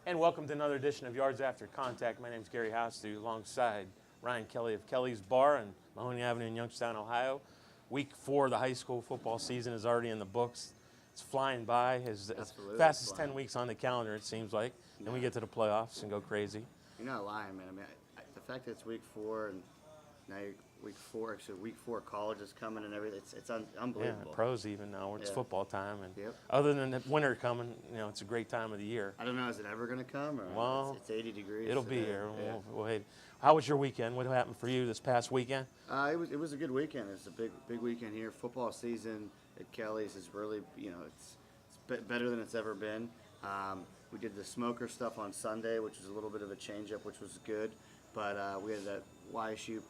And welcome to another edition of Yards After Contact. My name is Gary Hostu alongside Ryan Kelly of Kelly's Bar on Mahoney Avenue in Youngstown, Ohio. Week 4 of the high school football season is already in the books. It's flying by as fast as 10 weeks on the calendar, it seems like. Then we get to the playoffs and go crazy. You're not lying, man. I mean, the fact that it's week 4 and now you're week 4, actually week 4 college is coming and everything, it's unbelievable. Yeah, pros even now. It's football time. And Yep. other than the winter coming, it's a great time of the year. I don't know, is it ever going to come? Or Well, it's 80 degrees. It'll be today. here. Yeah. We'll how was your weekend? What happened for you this past weekend? It was a good weekend. It's a big weekend here. Football season at Kelly's is really, it's better than it's ever been. We did the smoker stuff on Sunday, which was a little bit of a change-up, which was good. But we had that YSU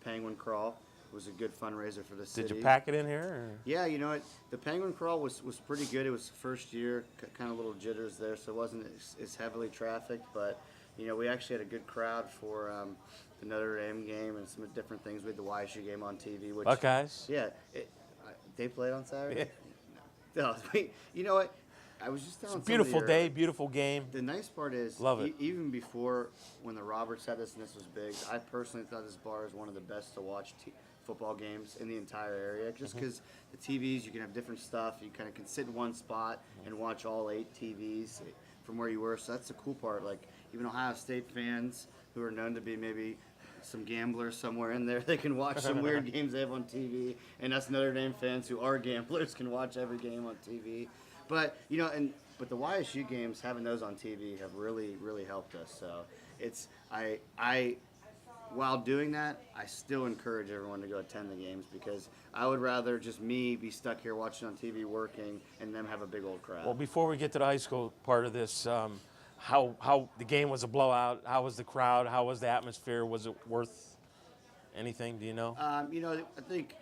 penguin crawl. It was a good fundraiser for the city. Did you pack it in here? Or? Yeah, you know what? The penguin crawl was pretty good. It was the first year, kind of little jitters there, so it wasn't as heavily trafficked. But, we actually had a good crowd for the Notre Dame game and some different things. We had the YSU game on TV. Which, Buckeyes? Yeah. They played on Saturday? Yeah. No, you know what? I was just telling It's a beautiful somebody day, beautiful game. The nice part is, Love it. Even before when the Roberts had this and this was big, I personally thought this bar is one of the best to watch football games in the entire area. Just because the TVs, you can have different stuff. You kind of can sit in one spot and watch all 8 TVs from where you were. So that's the cool part. Like even Ohio State fans who are known to be maybe some gamblers somewhere in there, they can watch some weird games they have on TV. And us Notre Dame fans who are gamblers can watch every game on TV. But but the YSU games, having those on TV have really, really helped us. So it's while doing that, I still encourage everyone to go attend the games because I would rather just me be stuck here watching on TV working and them have a big old crowd. Well, before we get to the high school part of this, how the game was a blowout? How was the crowd? How was the atmosphere? Was it worth anything? Do you know? I think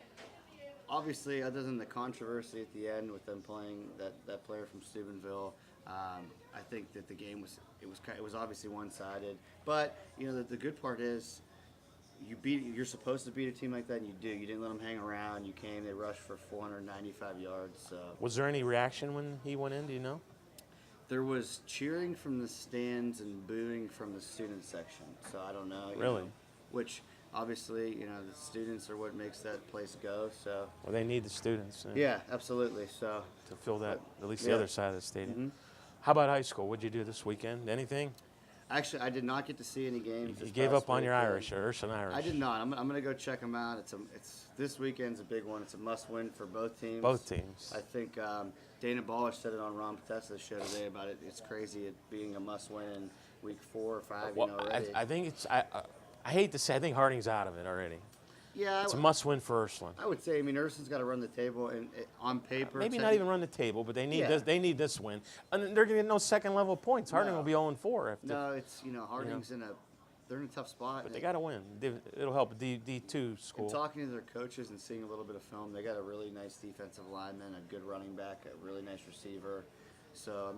obviously, other than the controversy at the end with them playing that player from Steubenville, I think that the game was obviously one-sided. But the good part is you're supposed to beat a team like that, and you do. You didn't let them hang around. You came. They rushed for 495 yards. So. Was there any reaction when he went in? Do you know? There was cheering from the stands and booing from the student section. So I don't know. Really? Which. Obviously, the students are what makes that place go. So. Well, they need the students. Yeah, absolutely. So. To fill that, at least the other side of the stadium. Mm-hmm. How about high school? What'd you do this weekend? Anything? Actually, I did not get to see any games. You gave up on your Irish, or Urson Irish. I did not. I'm going to go check them out. It's this weekend's a big one. It's a must-win for both teams. Both teams. I think Dana Ballish said it on Ron Potesta's show today about it. It's crazy it being a must-win in week 4 or 5. Well, I think it's. I hate to say, I think Harding's out of it already. Yeah, it's a must-win for Ursuline. I would say, Urson's got to run the table, and on paper, maybe not even run the table, but they need this. They need this win, and they're going to get no second-level points. Harding will be 0-4. No, it's Harding's they're in a tough spot. But they got to win. It'll help D2 school. And talking to their coaches and seeing a little bit of film, they got a really nice defensive lineman, a good running back, a really nice receiver. So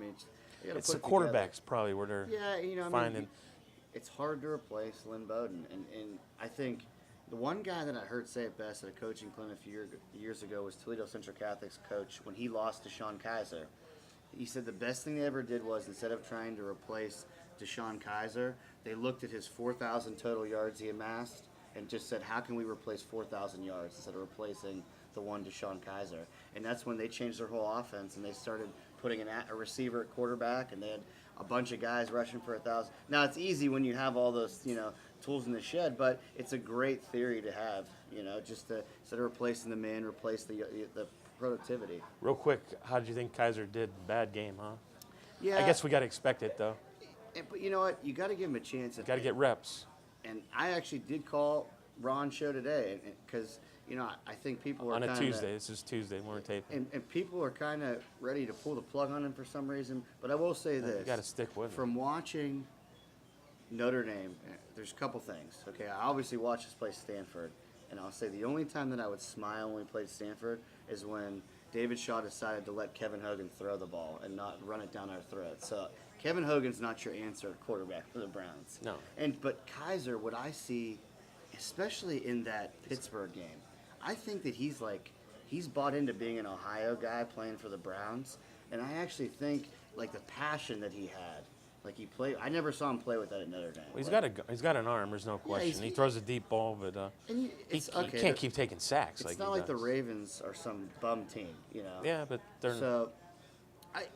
it's the quarterbacks probably where they're finding. It's hard to replace Lynn Bowden, and I think the one guy that I heard say it best at a coaching clinic a few years ago was Toledo Central Catholic's coach when he lost to Sean Kaiser. He said the best thing they ever did was instead of trying to replace DeShone Kaiser, they looked at his 4,000 total yards he amassed and just said, how can we replace 4,000 yards instead of replacing the one DeShone Kaiser? And that's when they changed their whole offense and they started putting a receiver at quarterback, and they had a bunch of guys rushing for 1,000. Now, it's easy when you have all those, tools in the shed, but it's a great theory to have, just to instead of replacing the man, replace the productivity. Real quick, how did you think Kaiser did? Bad game, huh? Yeah. I guess we got to expect it, though. But you know what? You got to give him a chance. Got to get reps. And I actually did call Ron's show today because, I think people are on a kinda, Tuesday. This is Tuesday when we're taping. And people are kind of ready to pull the plug on him for some reason. But I will say this. You got to stick with From watching Notre Dame, there's a couple things. Okay, I obviously watched us play Stanford. And I'll say the only time that I would smile when we played Stanford is when David Shaw decided to let Kevin Hogan throw the ball and not run it down our throat. So Kevin Hogan's not your answer at quarterback for the Browns. No. But Kaiser, what I see, especially in that Pittsburgh game, I think that he's bought into being an Ohio guy playing for the Browns, and I actually think the passion that he had Like he played. I never saw him play with that at Notre Dame. Well, Like, he's got an arm. There's no question. He throws a deep ball, but and he it's okay. can't keep taking sacks. It's like not he like the does. Ravens are some bum team, you know. Yeah, but So,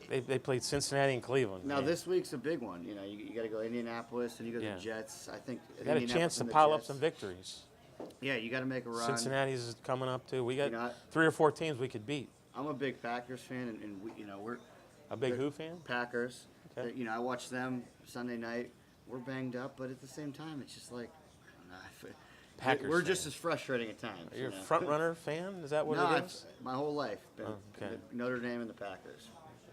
they played Cincinnati and Cleveland. now man. this week's a big one. You know, you got to go Indianapolis and you go to Yeah. the Jets. I think You got a Indianapolis chance to and the pile up Jets. some victories. Yeah, you got to make a run. Cincinnati's is coming up too. We got You know, 3 or 4 teams we could beat. I'm a big Packers fan, and we, we're A big They're- who fan? Packers. Okay. You know, I watch them Sunday night. We're banged up, but at the same time, it's just like I don't know. Packers We're fan. just as frustrating at times. You're you a know? front runner fan? Is that what No, it is? my whole life been Oh, okay. Notre Dame and the Packers.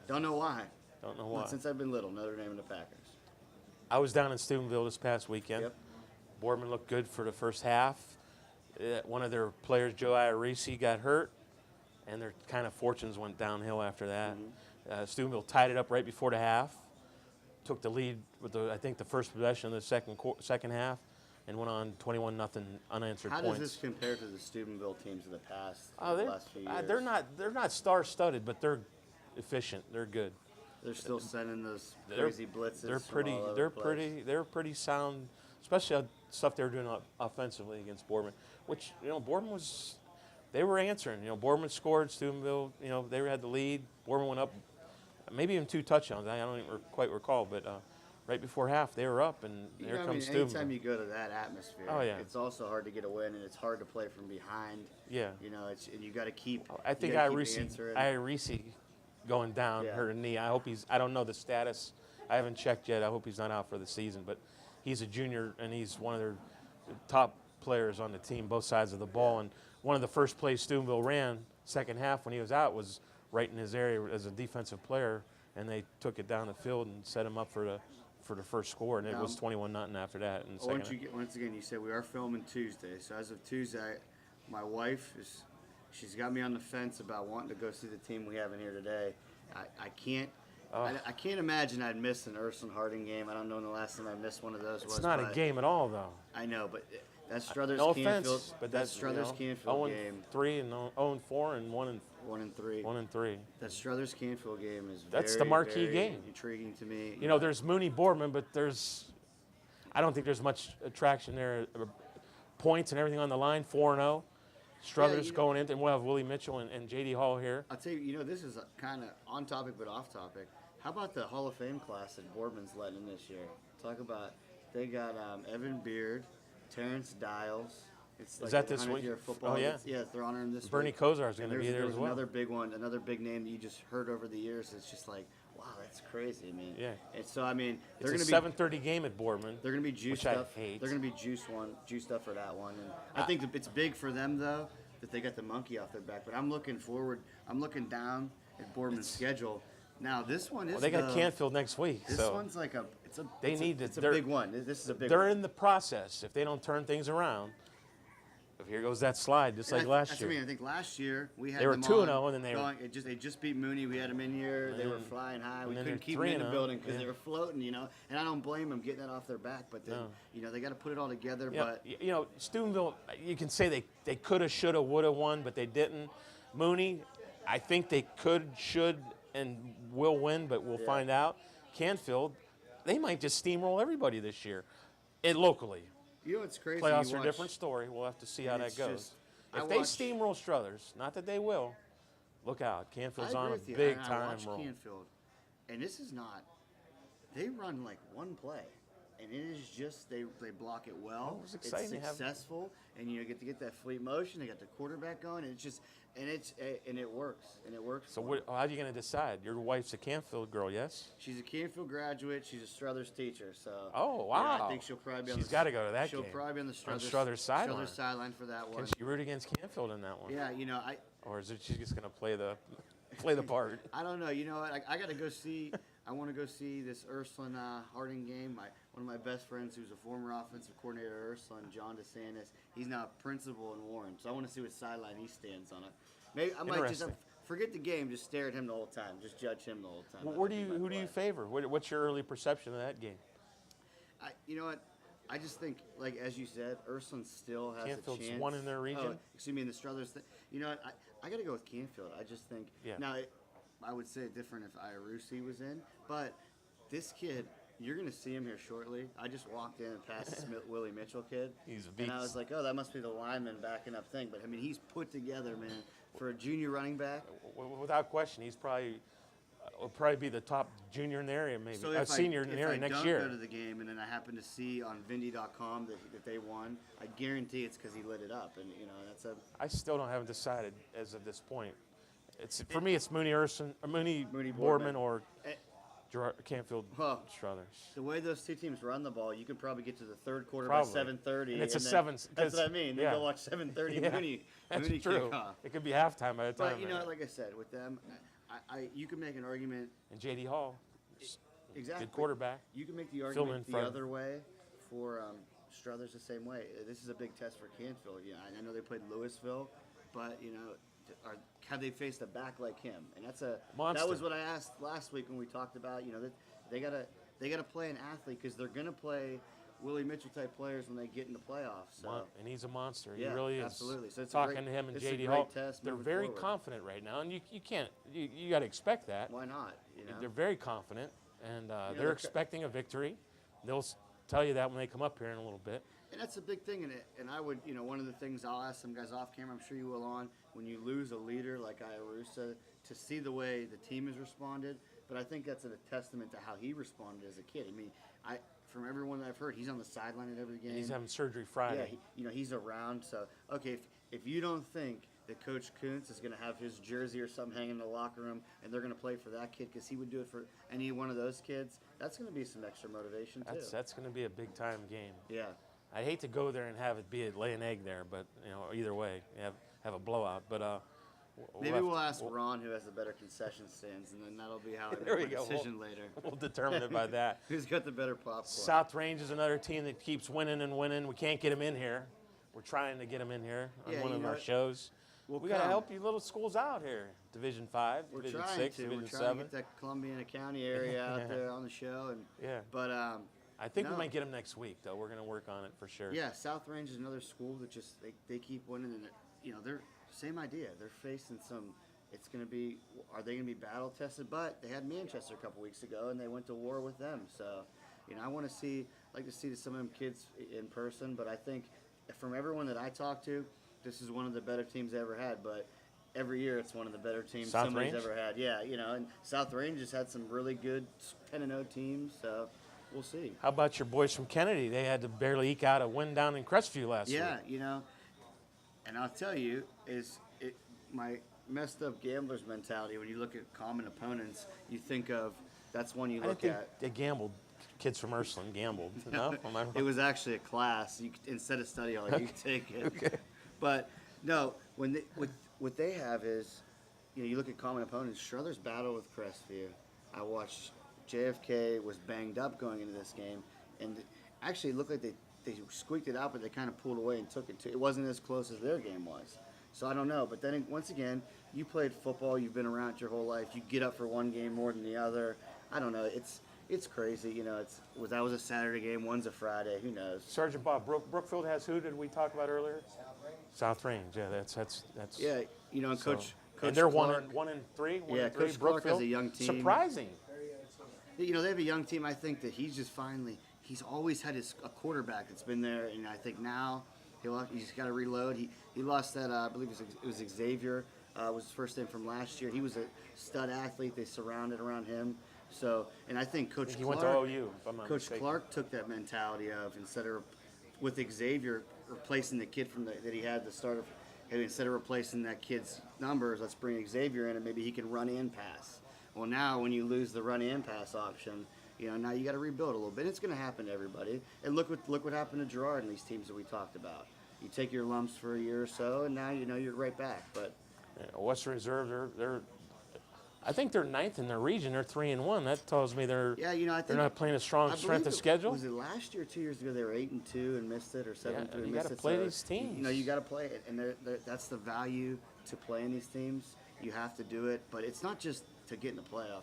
Don't know why. Don't know But why. since I've been little, Notre Dame and the Packers. I was down in Steubenville this past weekend. Yep. Boardman looked good for the first half. One of their players, Joe Iarese, got hurt, and their kind of fortunes went downhill after that. Mm-hmm. Steubenville tied it up right before the half, took the lead with I think the first possession of the second half, and went on 21-0 unanswered How points. does this compare to the Steubenville teams of the past? Oh, the last few years? they're not star-studded, but they're efficient. They're good. They're still sending those They're- crazy blitzes. They're from pretty. all over They're the place. pretty. They're pretty sound, especially stuff they were doing offensively against Boardman. Which Boardman was. They were answering. Boardman scored. Steubenville. They had the lead. Boardman went up, maybe even 2 touchdowns. I don't even quite recall, but right before half they were up, and here comes Steubenville. Anytime you go to that atmosphere, Oh, yeah. it's also hard to get a win, and it's hard to play from behind. Yeah. And you got to keep. I think you gotta keep answering. Iarese going down, Yeah. hurt a knee. I hope he's. I don't know the status. I haven't checked yet. I hope he's not out for the season. But he's a junior, and he's one of their top players on the team, both sides of the ball. And one of the first plays Steubenville ran second half when he was out was right in his area as a defensive player, and they took it down the field and set him up for the first score, and it was 21-0 after that. In the second half. Once again, you said we are filming Tuesday. So as of Tuesday, my wife she's got me on the fence about wanting to go see the team we have in here today. I can't. I can't imagine I'd miss an Ursuline Harding game. I don't know when the last time I missed one of those was. It's not a but game at all, though. I know, but that's Struthers No Canfield. offense, but that's that's Struthers Canfield game. 0-3 and 0-4 and 1 and 3. 1-3. That Struthers Canfield game is That's very, the marquee very game. intriguing to me. There's Mooney Boardman, but I don't think there's much attraction there. Points and everything on the line, 4-0. Struthers going in, and we'll have Willie Mitchell and J.D. Hall here. I'll tell you, this is kind of on topic but off topic. How about the Hall of Fame class that Boardman's letting in this year? Talk about, they got Evan Beard, Terrence Dials. It's like that this week? 100-year football. Oh, yeah. Yes, they're honoring this Bernie week. Kosar is And going to be there as well. another big one, another big name that you just heard over the years. It's just like, wow, that's crazy. Yeah. And so, they're It's going a to be 7:30 game at Boardman. they're going to be juiced which I up. hate. They're going to be juiced up for that one. And I think it's big for them though that they got the monkey off their back. But I'm looking forward. I'm looking down at Boardman's schedule. Now this one is. Well, they got Canfield next week, This so one's like a. It's a. They it's need to- It's a they're- big one. This is a big. they're one. in the process. If they don't turn things around, here goes that slide, just And like last that's year. what I mean. I think last year we had They were them 2-0, on and then they were- going, they just beat Mooney. We had them in here. They were flying high. We then couldn't they're keep them in the 3-0, building because yeah. they were floating. And I don't blame them getting that off their back. But then they got to put it all together. Yeah, But Steubenville, you can say they could have, should have, would have won, but they didn't. Mooney, I think they could, should, and will win, but we'll find out. Canfield, they might just steamroll everybody this year, and locally. what's crazy? Playoffs You are a watch- different story. We'll have to see how and that it's goes. just- I If they watch- steamroll Struthers, not that they will, look out. Canfield's I on agree a with you. big And I time watch roll. Canfield, and this is not. They run like one play, and it is just they block it well. Oh, it was exciting to It's have- successful, and you get to get that fleet motion. They got the quarterback going, and it works, So for 'em. how are you going to decide? Your wife's a Canfield girl, yes? She's a Canfield graduate. She's a Struthers teacher. So Oh, yeah, I wow. think she'll probably be on She's the. gotta go to that She'll game. probably be on the Struthers, Struthers sideline. sideline for that one. Can she root against Canfield in that one? Yeah, Or is it she's just going to play the part? I don't know. You know what? I got to go see. I want to go see this Ursuline Harding game. One of my best friends, who's a former offensive coordinator at Ursuline, John DeSantis, he's now a principal in Warren. So I want to see what sideline he stands on it. Maybe I might just Interesting. forget the game. Just stare at him the whole time. Just judge him the whole time. Who do you favor? What's your early perception of that game? You know what? I just think, like as you said, Ursuline still has Canfield's a chance. won in their region? Oh, excuse me, in the Struthers. You know what? I got to go with Canfield. I just think. Yeah. Now, I would say it different if Iarese was in, but this kid, You're going to see him here shortly. I just walked in and passed this Willie Mitchell kid. He's a And I beast. was like, oh, that must be the lineman backing up thing. But, I mean, he's put together, man. For a junior running back. Without question, he's probably will probably be the top junior in the area, maybe So a senior in the area next if I year. don't go to the game and then I happen to see on Vindy.com that they won, I guarantee it's because he lit it up. And, you know, that's a I still haven't decided as of this point. It's for me, it's Mooney Mooney Boardman Boardman. or Eh, Gerard, Canfield Well, Struthers. the way those two teams run the ball, you can probably get to the third quarter Probably. by 7:30. And it's a then- 7, That's 'cause- what I mean. Then yeah. go watch 7:30 Yeah, Mooney That's Mooney true. kickoff. It could be halftime by the time. But you know, man. like I said, with them, you can make an argument. And J.D. Hall, Exactly. good quarterback. You can make the Fill him argument in the front. other way for Struthers the same way. This is a big test for Canfield. Yeah, I know they played Louisville, but you know, have they faced a back like him? And that's a Monster. That was what I asked last week when we talked about. You know, that they gotta play an athlete because they're gonna play Willie Mitchell type players when they get in the playoffs. So. And he's a monster. Yeah, he really is. absolutely. So it's a talking great- to him and it's a J.D. great Hall, test they're moving very forward. confident right now, and you can't you got to expect that. Why not? You know? They're very confident, and know, they're expecting a victory. They'll tell you that when they come up here in a little bit. And that's a big thing in it. And I would, you know, one of the things I'll ask some guys off camera, I'm sure you will on, when you lose a leader like Iarusa, to see the way the team has responded. But I think that's a testament to how he responded as a kid. I mean, from everyone that I've heard, he's on the sideline at every game. He's having surgery Yeah, Friday. he's around. So, okay, if you don't think that Coach Kuntz is going to have his jersey or something hanging in the locker room and they're going to play for that kid because he would do it for any one of those kids, that's going to be some extra motivation, too. That's going to be a big time game. Yeah. I'd hate to go there and have it be lay an egg there, but you know, either way, have a blowout. But Maybe we'll ask we'll, Ron, who has the better concession stands, and then that'll be how I There make we my go. decision later. we'll determine it by that. Who's got the better popcorn? South Range is another team that keeps winning and winning. We can't get them in here. We're trying to get them in here on Yeah, one you of know our what? shows. We'll We got to come. help you little schools out here. Division 5, We're Division trying 6, to. Division We're trying 7. to get that Columbiana County area out there on the show, and Yeah. but I think no. we might get them next week, though. We're going to work on it for sure. yeah, South Range is another school that just they keep winning, and you know they're same idea. They're facing some. It's going to be. Are they going to be battle tested? But they had Manchester a couple weeks ago, and they went to war with them. So, you know, I want to like to see some of them kids in person. But I think from everyone that I talk to, this is one of the better teams they ever had. But every year, it's one of the better teams South somebody's Range? ever had. Yeah, you know, and South Range has had some really good 10-0 teams. So we'll see. How about your boys from Kennedy? They had to barely eke out a win down in Crestview last week. Yeah, you know, and I'll tell you, my messed up gambler's mentality. When you look at common opponents, you think of that's one you I didn't look think at. they gambled. Kids from Ursuline gambled. No? Am I wrong? It was actually a class. Instead of study hall, you could take it. Okay. But no, what they have is, you know, you look at common opponents. Struthers battle with Crestview. I watched JFK was banged up going into this game, and actually it looked like they squeaked it out, but they kind of pulled away and took it. It wasn't as close as their game was. So I don't know. But then once again, you played football. You've been around it your whole life. You get up for one game more than the other. I don't know. It's crazy. You know, that was a Saturday game. One's a Friday. Who knows? Sergeant Bob Brookfield has who did we talk about earlier? South Range. Yeah, that's. Yeah, you know, and so- Coach and they're Clark, 1-3. 1-3. Yeah, Coach Clark has Brookfield. a young team. Surprising. You know, they have a young team. I think that he's always had a quarterback that's been there, and I think now he's got to reload. He lost that, I believe it was Xavier, was his first name from last year. He was a stud athlete. They surrounded around him. So, and I think Coach He Clark, went to OU, if I'm not Coach mistaken. Clark took that mentality of instead of with Xavier replacing the kid that he had the start of. Hey, instead of replacing that kid's numbers, let's bring Xavier in and maybe he can run and pass. Well, now when you lose the run and pass option, you know, now you got to rebuild a little bit. It's going to happen to everybody. And look what happened to Gerard and these teams that we talked about. You take your lumps for a year or so, and now you know you're right back. But Yeah, Western Reserve, they're I think they're 9th in their region. They're 3-1. That tells me they're yeah, you know, I think they're not playing a strong I strength believe of it- schedule. Was it last year, 2 years ago? They were 8-2 and missed it, or 7-2 Yeah, and you missed gotta it. play So, these teams. You know, you got to play it, and that's the value to playing these teams. You have to do it, but it's not just to get in the playoff.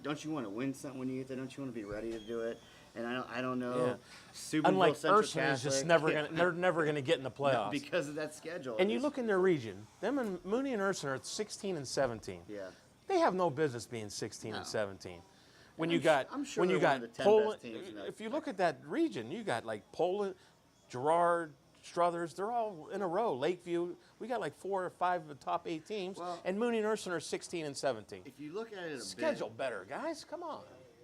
Don't you want to win something when you get there? Don't you want to be ready to do it? And I don't know. Yeah. Steubenville Unlike Central Ursuline is just Catholic, never gonna they're never gonna get in the playoffs. because of that schedule. And you It's- look in their region, them and Mooney and Ursuline are 16 and 17. Yeah. They have no business being 16 and No. 17. when And you got I'm sure when you they're one got of the 10 Poland. best teams in that. If you look at that region, you got like Poland, Girard, Struthers. They're all in a row. Lakeview. We got like 4 or 5 of the top 8 teams, Well, and Mooney and Urson are 16 and 17. if you look at it a Schedule better, guys. Come on.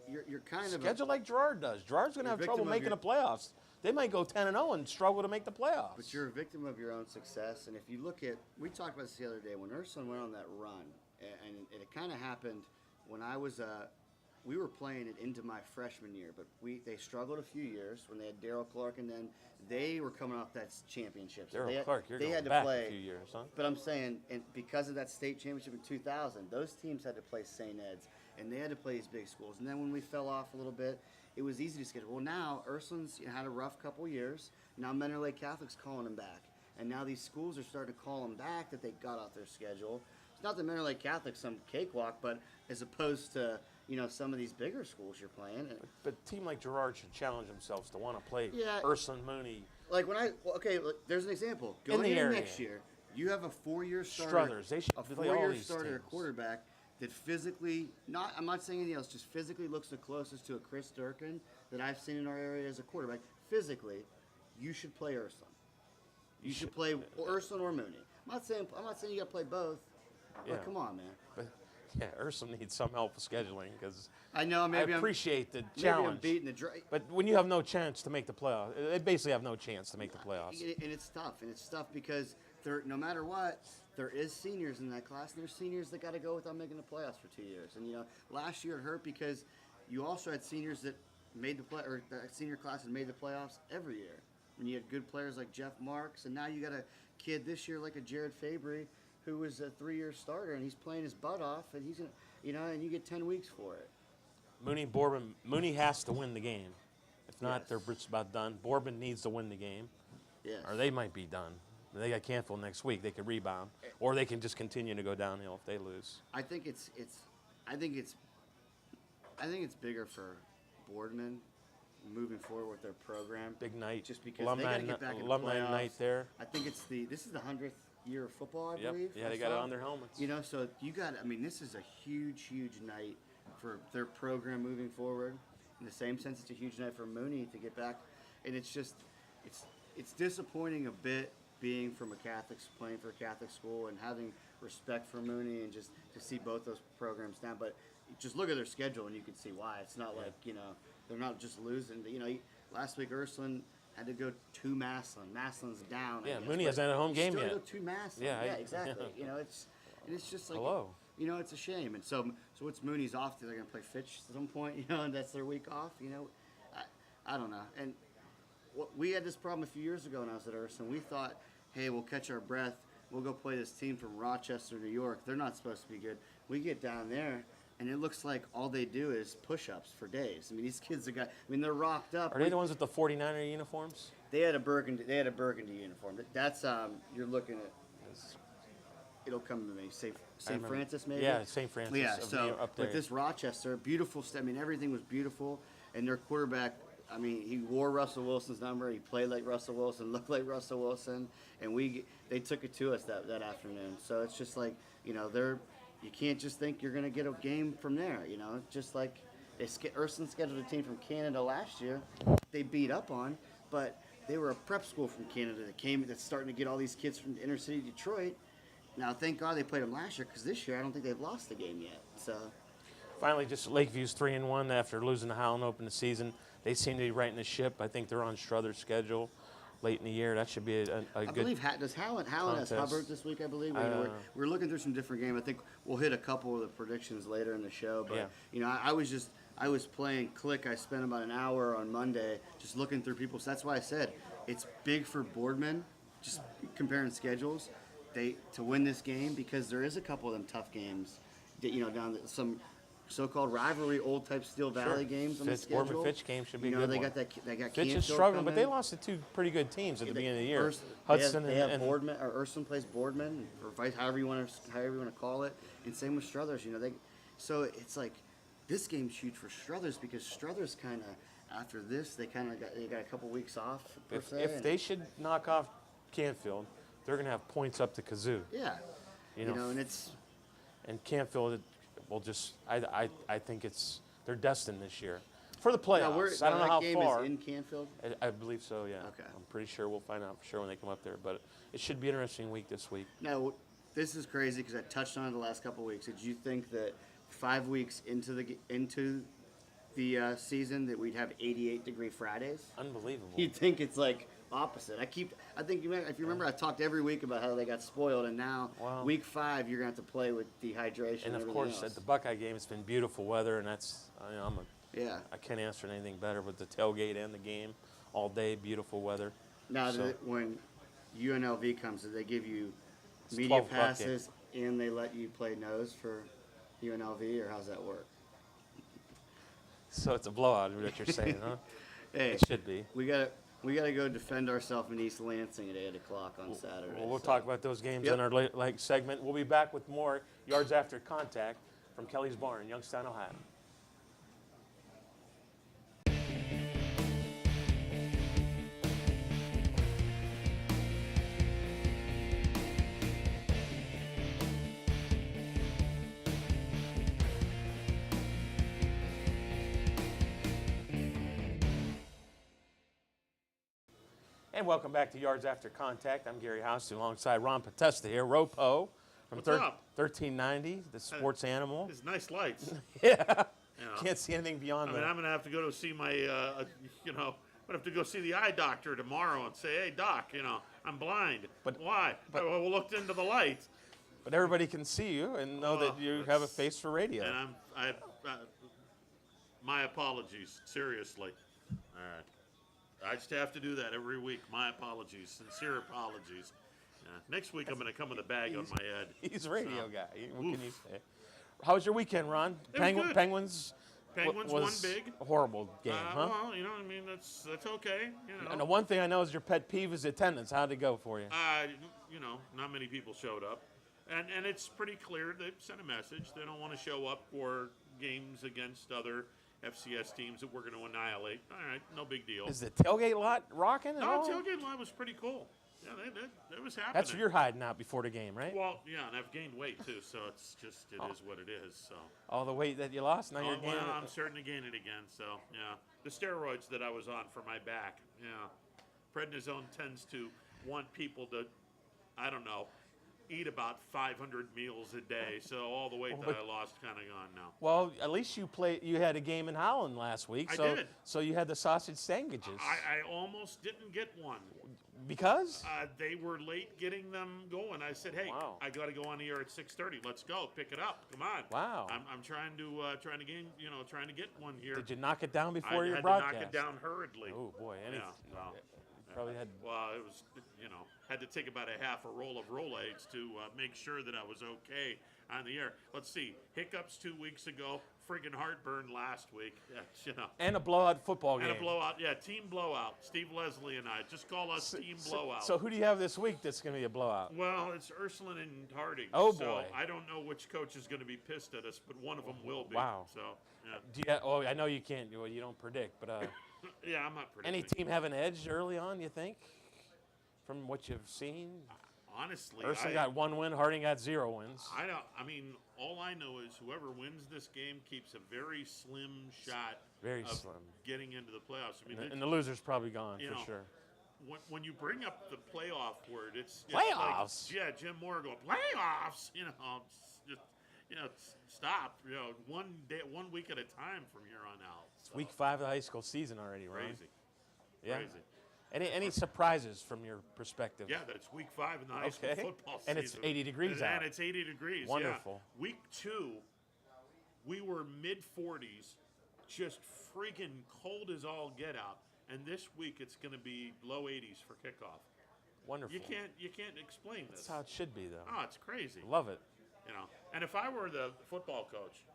bit, you're kind of Schedule like Girard does. Girard's going to you're a have trouble victim of making your- the playoffs. They might go 10-0 and struggle to make the playoffs. But you're a victim of your own success. And if you look at, we talked about this the other day when Ursuline went on that run, and it kind of happened when I was, we were playing it into my freshman year, but they struggled a few years when they had Daryl Clark, and then they were coming off that championship. So Daryl Clark, you're they going had to back play, a few years, huh? But I'm saying, and because of that state championship in 2000, those teams had to play St. Ed's, and they had to play these big schools. And then when we fell off a little bit, it was easy to schedule. Well, now Ursuline's had a rough couple years. Now Mentor Lake Catholic's calling them back, and now these schools are starting to call them back that they got off their schedule. It's not that Mentor Lake Catholic's some cakewalk, but as opposed to some of these bigger schools you're playing. But a team like Girard should challenge themselves to want to play Yeah. Ursuline, Mooney, Like look, there's an example. In Going the into area. next year, you have a 4-year starter, Struthers. They should a play all 4-year these starter teams. quarterback that physically, I'm not saying anything else, just physically looks the closest to a Chris Durkin that I've seen in our area as a quarterback. Physically, you should play Ursuline. You should play Ursuline or Mooney. I'm not saying you got to play both. Yeah. But come on, man. But yeah, Ursuline needs some help with scheduling because I know I maybe appreciate the maybe I'm challenge. beating the dry. But when you have no chance to make the playoffs, they basically have no chance to make the playoffs. And it's tough, because no matter what, there is seniors in that class, and there's seniors that got to go without making the playoffs for 2 years. And last year it hurt because you also had seniors that made the play, or the senior class that made the playoffs every year. And you had good players like Jeff Marks, and now you got a kid this year like a Jared Fabry, who was a 3-year starter, and he's playing his butt off, and he's gonna, and you get 10 weeks for it. Mooney has to win the game. If not, Yes. they're just about done. Bourbon needs to win the game, Yes. or they might be done. They got Canfield next week. They could rebound, or they can just continue to go downhill if they lose. I think it's bigger for Boardman moving forward with their program. Big night. Just because they got to get back in the alumni playoffs. night there. I think this is the 100th year of football, I Yep. believe. Yeah, I they got it saw. on their helmets. So this is a huge night for their program moving forward. In the same sense, it's a huge night for Mooney to get back. And it's just, it's disappointing a bit being from playing for a Catholic school and having respect for Mooney and just to see both those programs down. But just look at their schedule and you can see why. It's not like, they're not just losing. Last week Ursuline had to go to Massillon. Massillon's down. I Yeah, guess, Mooney but hasn't had a home game still yet. Go to Massillon. Yeah, Yeah, exactly. It's just like, Hello. it's a shame. And so what's Mooney's off to? They're going to play Fitch at some point, and that's their week off. I don't know. And we had this problem a few years ago when I was at Ursuline. We thought, hey, we'll catch our breath. We'll go play this team from Rochester, New York. They're not supposed to be good. We get down there, and it looks like all they do is push-ups for days. I mean, these kids they're rocked up. Are they the ones with the 49er uniforms? They had a burgundy uniform. That's you're looking at. It'll come to me. St. remember. Francis, maybe. Yeah, St. Francis. Yeah. up So, up there. but this Rochester, beautiful. Everything was beautiful, and their quarterback. I mean, he wore Russell Wilson's number. He played like Russell Wilson, looked like Russell Wilson, and they took it to us that afternoon. So it's just like you can't just think you're going to get a game from there. Just like Ursuline scheduled a team from Canada last year, they beat up on, but they were a prep school from Canada that's starting to get all these kids from inner city Detroit. Now, thank God they played them last year, because this year I don't think they've lost the game yet. So Finally, just Lakeview's 3-1 after losing to Howland open the season. They seem to be righting the ship. I think they're on Struthers' schedule late in the year. That should be a I good. believe does Howland has contest. Hubbard this week, I believe. We're looking through some different games. I think we'll hit a couple of the predictions later in the show. But Yeah. I was playing Click. I spent about an hour on Monday just looking through people. So that's why I said it's big for Boardman, just comparing schedules, to win this game, because there is a couple of them tough games, down some so-called rivalry, old type Steel Valley games on the schedule. Boardman-Fitch game should be a good they one. got they got Fitch is Canfield struggling, but coming. they lost to two pretty good teams at the beginning of the year. Hudson Hudson they have and Boardman, or Ursuline plays Boardman, or however you want to call it, and same with Struthers. So it's like this game's huge for Struthers, because Struthers kind of after this they got a couple weeks off. if they should knock off Canfield, they're going to have points up to Kazoo. yeah, You know, and it's And Canfield will just, I think it's they're destined this year for the playoffs. I don't know that how game far. is in Canfield. I believe so. Yeah. Okay. I'm pretty sure we'll find out for sure when they come up there. But it should be an interesting week this week. Now, this is crazy because I touched on it the last couple of weeks. Did you think that 5 weeks into the season that we'd have 88-degree Fridays? Unbelievable. You'd think it's like opposite. I think if you remember, I talked every week about how they got spoiled, and now Wow. week 5 you're gonna have to play with dehydration And of everything course, else. at the Buckeye game, it's been beautiful weather, and that's Yeah. I can't answer anything better with the tailgate and the game all day, beautiful weather. Now, So- when UNLV comes, do they give you It's media 12 o'clock game. passes and they let you play nose for UNLV, or how's that work? So it's a blowout, is what you're saying, huh? Hey, It should be. we gotta go defend ourselves in East Lansing at 8 o'clock on Saturday. Well, we'll so. talk about those games Yep. in our like segment. We'll be back with more yards after contact from Kelly's Barn in Youngstown, Ohio. And welcome back to Yards After Contact. I'm Gary House alongside Ron Potesta here, Ropo from What's up? 1390, the sports animal. It's nice lights. Yeah. You know. Can't see anything beyond I mean, that. I'm gonna have to go to see my, I'm gonna have to go see the eye doctor tomorrow and say, hey, doc, I'm blind. But- Why? but- I looked into the light, But everybody can see you and know that you have a face for radio. and my apologies, seriously. All right. I just have to do that every week. My apologies, sincere apologies. Next week I'm gonna come with a bag on my head. He's a radio So, guy. What can oof. you say? How was your weekend, Ron? It was good. Penguins. Penguins was won big. A horrible game, huh? Well, I mean, that's okay. And the one thing I know is your pet peeve is attendance. How'd it go for you? Not many people showed up. And it's pretty clear they've sent a message. They don't want to show up for games against other FCS teams that we're going to annihilate. All right, no big deal. Is the tailgate lot rocking at No, all? tailgate line was pretty cool. Yeah, it was happening. That's where you're hiding out before the game, right? Well, yeah, and I've gained weight too, so it is what it is. So. All the weight that you lost, now you're gaining. Well, I'm starting to gain it again. So yeah, the steroids that I was on for my back. Yeah, prednisone tends to want people to, I don't know, eat about 500 meals a day. So all the weight that I lost kind of gone now. Well, at least you had a game in Holland last week. I So, did. So you had the sausage sandwiches. I almost didn't get one. Because? They were late getting them going. I said, "Hey, Wow. I got to go on the air at 6:30. Let's go, pick it up. Come on." Wow. I'm trying to gain, trying to get one here. Did you knock it down I before your had broadcast? to knock it down hurriedly. Oh boy, Yeah, well, probably had. Well, it was, had to take about a half a roll of Rolaids to make sure that I was okay on the air. Let's see, hiccups 2 weeks ago, friggin' heartburn last week. Yeah, And a blowout football game. and a blowout. Yeah, team blowout. Steve Leslie and I just call us team blowout. So who do you have this week that's going to be a blowout? Well, it's Ursuline and Harding. Oh, so boy. I don't know which coach is going to be pissed at us, but one of them will be. Wow. So yeah, I know you can't. Well, you don't predict, but yeah, I'm not predicting. any team have an edge early on? You think? From what you've seen, Honestly, Ursuline got 1 win, Harding got 0 wins. I mean, all I know is whoever wins this game keeps a very slim shot Very of slim. getting into the playoffs. I mean, And the loser's probably gone you for know, sure. when you bring up the playoff word, it's Playoffs? Like, yeah, Jim Moore going playoffs. It's just stop. 1 week at a time from here on out. So, Week 5 of the high school season already, right? crazy, Yeah. crazy. Any surprises from your perspective? Yeah, that's week 5 in the high school Okay. football season. And it's 80 degrees and, out. And it's 80 degrees. Wonderful. Yeah. Week 2, we were mid 40s, just freaking cold as all get out. And this week it's going to be low 80s for kickoff. Wonderful. You can't explain this. That's how it should be, though. Oh, it's crazy. Love it. And if I were the football coach,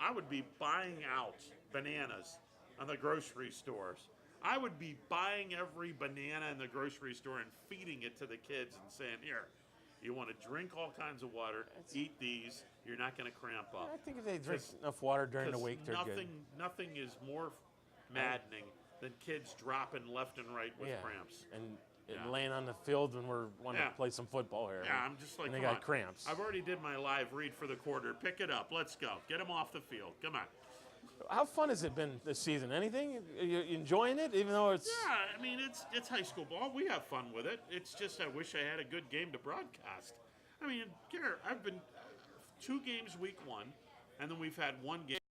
I would be buying out bananas on the grocery stores. I would be buying every banana in the grocery store and feeding it to the kids and saying, here, you want to drink all kinds of water, eat these, you're not going to cramp up. I think if they drink enough water during the 'Cause week, they're good. Nothing is more maddening than kids dropping left and right with Yeah. cramps. And Yeah. laying on the field when we're wanting Yeah. to play some football here. Yeah, I'm just like, and they come got on. cramps. I've already did my live read for the quarter. Pick it up. Let's go. Get them off the field. Come on. How fun has it been this season? Anything? You enjoying it, even though it's? Yeah, I mean it's high school ball. We have fun with it. It's just I wish I had a good game to broadcast. I mean, Garrett, I've been 2 games week 1, and then we've had 1 game